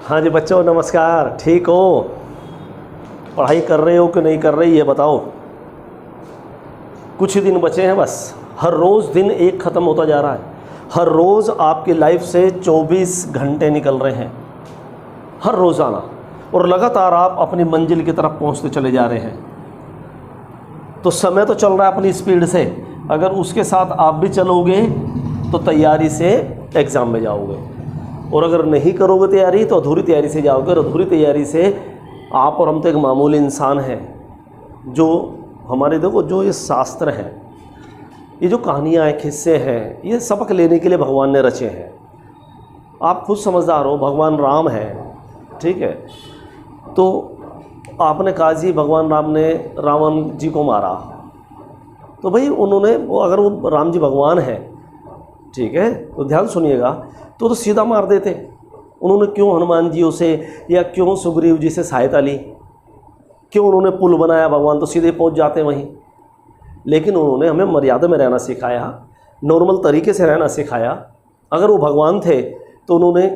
हाँ जी बच्चों नमस्कार, ठीक हो? पढ़ाई कर रहे हो कि नहीं कर रहे ये बताओ। कुछ ही दिन बचे हैं बस। हर रोज़ दिन एक ख़त्म होता जा रहा है। हर रोज़ आपकी लाइफ से 24 घंटे निकल रहे हैं, हर रोज़ाना, और लगातार आप अपनी मंजिल की तरफ पहुंचते चले जा रहे हैं। तो समय तो चल रहा है अपनी स्पीड से, अगर उसके साथ आप भी चलोगे तो तैयारी से एग्ज़ाम में जाओगे, और अगर नहीं करोगे तैयारी तो अधूरी तैयारी से जाओगे। और अधूरी तैयारी से आप और हम तो एक मामूली इंसान हैं। जो हमारे देखो जो ये शास्त्र हैं, ये जो कहानियाँ हैं, किस्से हैं, ये सबक लेने के लिए भगवान ने रचे हैं। आप खुद समझदार हो, भगवान राम हैं, ठीक है। तो आपने कहा जी भगवान राम ने रावण जी को मारा, तो भाई उन्होंने अगर वो राम जी भगवान हैं, ठीक है, तो ध्यान सुनिएगा, तो सीधा मार देते। उन्होंने क्यों हनुमान जी से या क्यों सुग्रीव जी से सहायता ली? क्यों उन्होंने पुल बनाया? भगवान तो सीधे पहुंच जाते वहीं। लेकिन उन्होंने हमें मर्यादा में रहना सिखाया, नॉर्मल तरीके से रहना सिखाया। अगर वो भगवान थे तो उन्होंने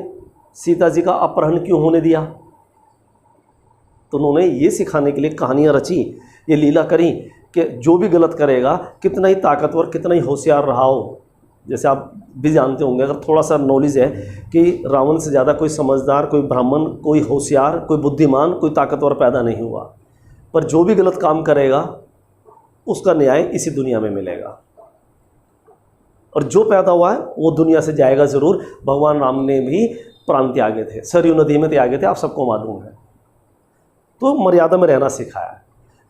सीता जी का अपहरण क्यों होने दिया? तो उन्होंने ये सिखाने के लिए कहानियाँ रची, ये लीला करी कि जो भी गलत करेगा, कितना ही ताकतवर, कितना ही होशियार रहा हो, जैसे आप भी जानते होंगे, अगर थोड़ा सा नॉलेज है कि रावण से ज़्यादा कोई समझदार, कोई ब्राह्मण, कोई होशियार, कोई बुद्धिमान, कोई ताकतवर पैदा नहीं हुआ। पर जो भी गलत काम करेगा उसका न्याय इसी दुनिया में मिलेगा, और जो पैदा हुआ है वो दुनिया से जाएगा ज़रूर। भगवान राम ने भी प्राण त्यागे थे, सरयू नदी में त्यागे थे, आप सबको मालूम है। तो मर्यादा में रहना सिखाया।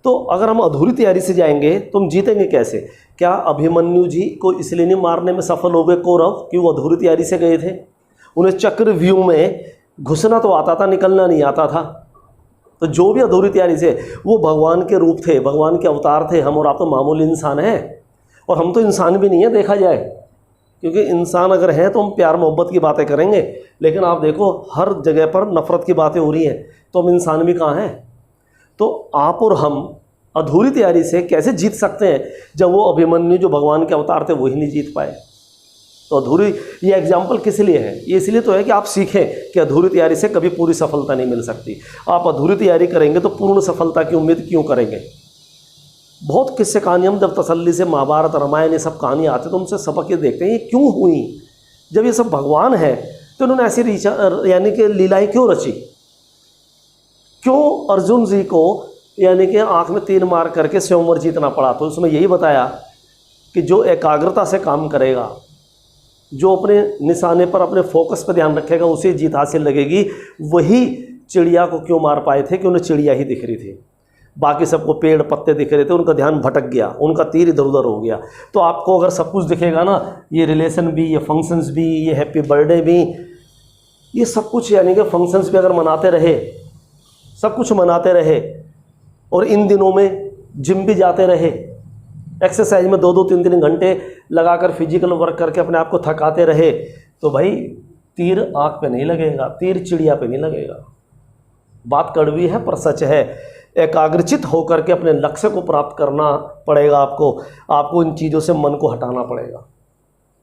तो अगर हम अधूरी तैयारी से जाएंगे तो हम जीतेंगे कैसे? क्या अभिमन्यु जी को इसलिए नहीं मारने में सफल हो गए कौरव कि वो अधूरी तैयारी से गए थे? उन्हें चक्रव्यूह में घुसना तो आता था, निकलना नहीं आता था। तो जो भी अधूरी तैयारी से, वो भगवान के रूप थे, भगवान के अवतार थे। हम और आप तो मामूली इंसान हैं, और हम तो इंसान भी नहीं है देखा जाए, क्योंकि इंसान अगर हैं तो हम प्यार मोहब्बत की बातें करेंगे। लेकिन आप देखो हर जगह पर नफ़रत की बातें हो रही हैं, तो हम इंसान भी कहाँ हैं? तो आप और हम अधूरी तैयारी से कैसे जीत सकते हैं जब वो अभिमन्यु जो भगवान के अवतार थे वही नहीं जीत पाए? तो अधूरी, ये एग्जाम्पल किस लिए है? ये इसलिए तो है कि आप सीखें कि अधूरी तैयारी से कभी पूरी सफलता नहीं मिल सकती। आप अधूरी तैयारी करेंगे तो पूर्ण सफलता की उम्मीद क्यों करेंगे? बहुत किस्से कहानियाँ हम जब तसल्ली से महाभारत, रामायण, ये सब कहानियाँ आती तो उनसे सबक ये देखते हैं, ये क्यों हुई? जब ये सब भगवान है तो उन्होंने ऐसी यानी कि लीलाएँ क्यों रची? क्यों अर्जुन जी को यानी कि आँख में तीर मार करके स्वयंवर जीतना पड़ा? तो उसमें यही बताया कि जो एकाग्रता से काम करेगा, जो अपने निशाने पर, अपने फोकस पर ध्यान रखेगा, उसे जीत हासिल लगेगी। वही चिड़िया को क्यों मार पाए थे कि उन्हें चिड़िया ही दिख रही थी, बाकी सबको पेड़ पत्ते दिख रहे थे, उनका ध्यान भटक गया, उनका तीर इधर उधर हो गया। तो आपको अगर सब कुछ दिखेगा ना, ये रिलेशन भी, ये फंक्शंस भी, ये हैप्पी बर्थडे भी, ये सब कुछ यानी कि फंक्शंस भी अगर मनाते रहे, सब कुछ मनाते रहे, और इन दिनों में जिम भी जाते रहे, एक्सरसाइज में 2-2, 3-3 घंटे लगाकर फिजिकल वर्क करके अपने आप को थकाते रहे, तो भाई तीर आँख पे नहीं लगेगा, तीर चिड़िया पे नहीं लगेगा। बात कड़वी है पर सच है। एकाग्रचित होकर के अपने लक्ष्य को प्राप्त करना पड़ेगा आपको इन चीज़ों से मन को हटाना पड़ेगा।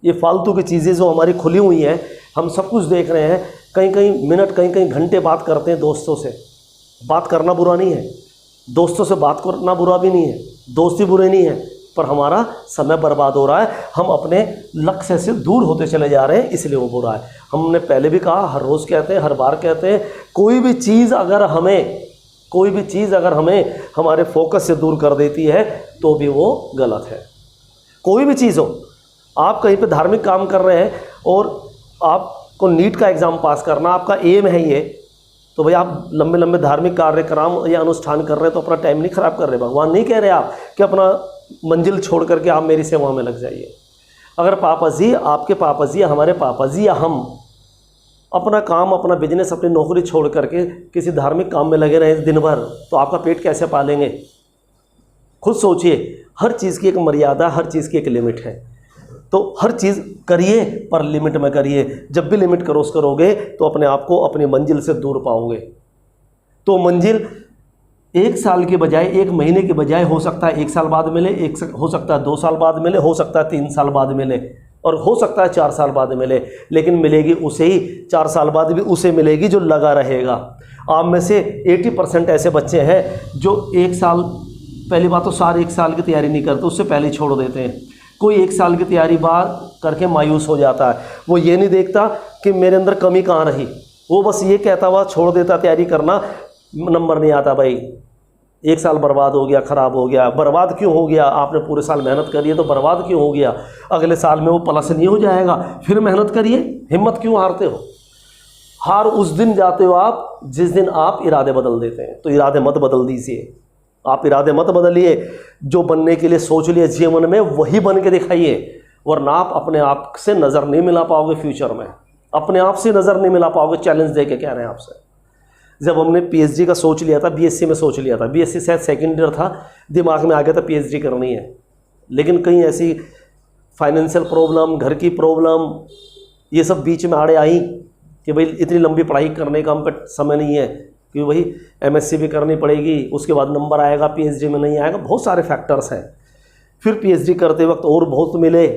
ये फालतू की चीज़ें जो हमारी खुली हुई हैं, हम सब कुछ देख रहे हैं, कहीं कहीं मिनट, कहीं कहीं घंटे बात करते हैं दोस्तों से। बात करना बुरा नहीं है, दोस्तों से बात करना बुरा भी नहीं है, दोस्ती बुरे नहीं है, पर हमारा समय बर्बाद हो रहा है, हम अपने लक्ष्य से दूर होते चले जा रहे हैं, इसलिए वो बुरा है। हमने पहले भी कहा, हर रोज़ कहते हैं, हर बार कहते हैं, कोई भी चीज़ अगर हमें हमारे फोकस से दूर कर देती है तो भी वो गलत है। कोई भी चीज़ हो, आप कहीं पे धार्मिक काम कर रहे हैं और आपको नीट का एग्ज़ाम पास करना, आपका एम है ये, तो भाई आप लंबे लंबे धार्मिक कार्यक्रम या अनुष्ठान कर रहे हैं तो अपना टाइम नहीं ख़राब कर रहे। भगवान नहीं कह रहे आप कि अपना मंजिल छोड़ करके आप मेरी सेवा में लग जाइए। अगर पापा जी, आपके पापा जी या हमारे पापा जी या हम अपना काम, अपना बिजनेस, अपनी नौकरी छोड़ करके किसी धार्मिक काम में लगे रहे दिन भर, तो आपका पेट कैसे पालेंगे? खुद सोचिए। हर चीज़ की एक मर्यादा, हर चीज़ की एक लिमिट है। तो हर चीज़ करिए पर लिमिट में करिए। जब भी लिमिट क्रॉस करोगे तो अपने आप को अपनी मंजिल से दूर पाओगे। तो मंजिल 1 साल के बजाय, 1 महीने के बजाय हो सकता है 1 साल बाद मिले, हो सकता है 2 साल बाद मिले, हो सकता है 3 साल बाद मिले। और हो सकता है 4 साल बाद मिले, लेकिन मिलेगी उसे ही, 4 साल बाद भी उसे मिलेगी जो लगा रहेगा। आप में से 80% ऐसे बच्चे हैं जो 1 साल, पहली बात तो सारे 1 साल की तैयारी नहीं करते, उससे पहले ही छोड़ देते हैं। कोई 1 साल की तैयारी बाहर करके मायूस हो जाता है, वो ये नहीं देखता कि मेरे अंदर कमी कहाँ रही, वो बस ये कहता हुआ छोड़ देता तैयारी करना, नंबर नहीं आता। भाई 1 साल बर्बाद हो गया, ख़राब हो गया। बर्बाद क्यों हो गया? आपने पूरे साल मेहनत करी है तो बर्बाद क्यों हो गया? अगले साल में वो प्लस नहीं हो जाएगा, फिर मेहनत करिए। हिम्मत क्यों हारते हो? हार उस दिन जाते हो आप जिस दिन आप इरादे बदल देते हैं। तो इरादे मत बदल दीजिए, आप इरादे मत बदलिए। जो बनने के लिए सोच लिए जीवन में वही बन के दिखाइए, वरना आप अपने आप से नज़र नहीं मिला पाओगे। फ्यूचर में अपने आप से नज़र नहीं मिला पाओगे। चैलेंज दे के कह रहे हैं आपसे। जब हमने पीएचडी का सोच लिया था, बीएससी में सोच लिया था, बीएससी शायद सेकेंड ईयर था, दिमाग में आ गया था पीएचडी करनी है, लेकिन कहीं ऐसी फाइनेंशियल प्रॉब्लम, घर की प्रॉब्लम, ये सब बीच में आड़े आई कि भाई इतनी लंबी पढ़ाई करने का हम पे समय नहीं है, क्योंकि वही एमएससी भी करनी पड़ेगी, उसके बाद नंबर आएगा, पीएचडी में नहीं आएगा, बहुत सारे फैक्टर्स हैं। फिर पीएचडी करते वक्त और बहुत मिले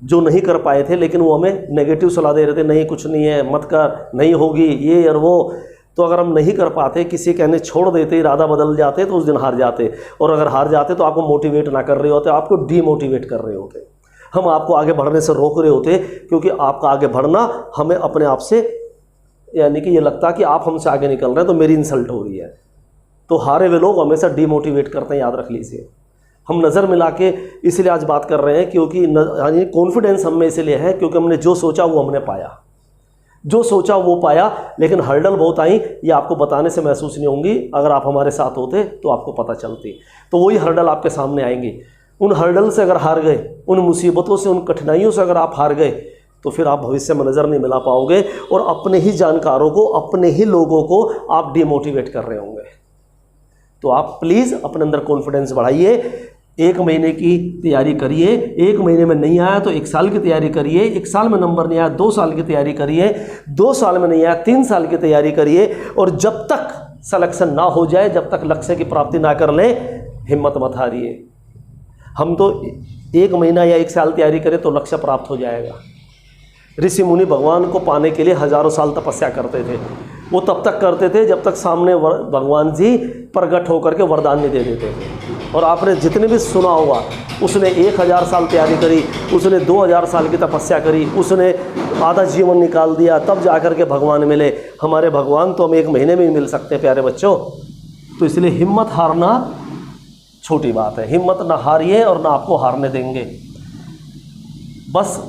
जो नहीं कर पाए थे, लेकिन वो हमें नेगेटिव सलाह दे रहे थे, नहीं कुछ नहीं है, मत कर, नहीं होगी, ये और वो। तो अगर हम नहीं कर पाते, किसी कहने छोड़ देते, इरादा बदल जाते, तो उस दिन हार जाते। और अगर हार जाते तो आपको मोटिवेट ना कर रहे होते, आपको डीमोटिवेट कर रहे होते। हम आपको आगे बढ़ने से रोक रहे होते, क्योंकि आपका आगे बढ़ना हमें अपने आप से, यानी कि ये लगता कि आप हमसे आगे निकल रहे हैं तो मेरी इंसल्ट हो रही है। तो हारे हुए लोग हमेशा डीमोटिवेट करते हैं, याद रख लीजिए। हम नज़र मिला के इसलिए आज बात कर रहे हैं, क्योंकि कॉन्फिडेंस हम में इसलिए है क्योंकि हमने जो सोचा वो हमने पाया, जो सोचा वो पाया। लेकिन हर्डल बहुत आई, ये आपको बताने से महसूस नहीं होंगी, अगर आप हमारे साथ होते तो आपको पता चलती। तो वही हर्डल आपके सामने आएंगी। उन हर्डल से अगर हार गए, उन मुसीबतों से, उन कठिनाइयों से अगर आप हार गए, तो फिर आप भविष्य में नज़र नहीं मिला पाओगे, और अपने ही जानकारों को, अपने ही लोगों को आप डिमोटिवेट कर रहे होंगे। तो आप प्लीज़ अपने अंदर कॉन्फिडेंस बढ़ाइए। 1 महीने की तैयारी करिए, 1 महीने में नहीं आया तो 1 साल की तैयारी करिए, 1 साल में नंबर नहीं आया 2 साल की तैयारी करिए, 2 साल में नहीं आया 3 साल की तैयारी करिए। और जब तक सिलेक्शन ना हो जाए, जब तक लक्ष्य की प्राप्ति ना कर लें, हिम्मत मत हारिए। हम तो 1 महीना या 1 साल तैयारी करें तो लक्ष्य प्राप्त हो जाएगा। ऋषि मुनि भगवान को पाने के लिए हजारों साल तपस्या करते थे। वो तब तक करते थे जब तक सामने भगवान जी प्रकट होकर के वरदान नहीं दे देते थे। और आपने जितने भी सुना होगा, उसने 1000 साल तैयारी करी, उसने 2000 साल की तपस्या करी, उसने आधा जीवन निकाल दिया, तब जाकर के भगवान मिले। हमारे भगवान तो हम 1 महीने में ही मिल सकते हैं प्यारे बच्चों। तो इसलिए हिम्मत हारना छोटी बात है। हिम्मत ना हारिए और ना आपको हारने देंगे। बस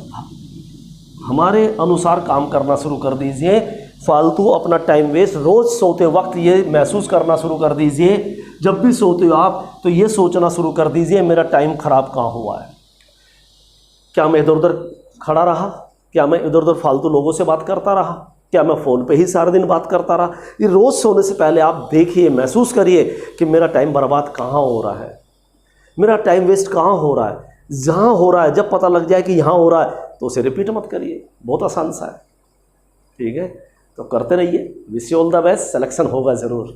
हमारे अनुसार काम करना शुरू कर दीजिए। फालतू अपना टाइम वेस्ट, रोज़ सोते वक्त ये महसूस करना शुरू कर दीजिए, जब भी सोते हो आप तो ये सोचना शुरू कर दीजिए मेरा टाइम ख़राब कहाँ हुआ है। क्या मैं इधर उधर खड़ा रहा? क्या मैं इधर उधर फालतू लोगों से बात करता रहा? क्या मैं फ़ोन पे ही सारा दिन बात करता रहा? ये रोज़ सोने से पहले आप देखिए, महसूस करिए कि मेरा टाइम बर्बाद कहाँ हो रहा है, मेरा टाइम वेस्ट कहाँ हो रहा है। जहाँ हो रहा है, जब पता लग जाए कि यहाँ हो रहा है तो उसे रिपीट मत करिए, बहुत आसान सा है। ठीक है, तो करते रहिए। Wish you all the best, selection होगा ज़रूर।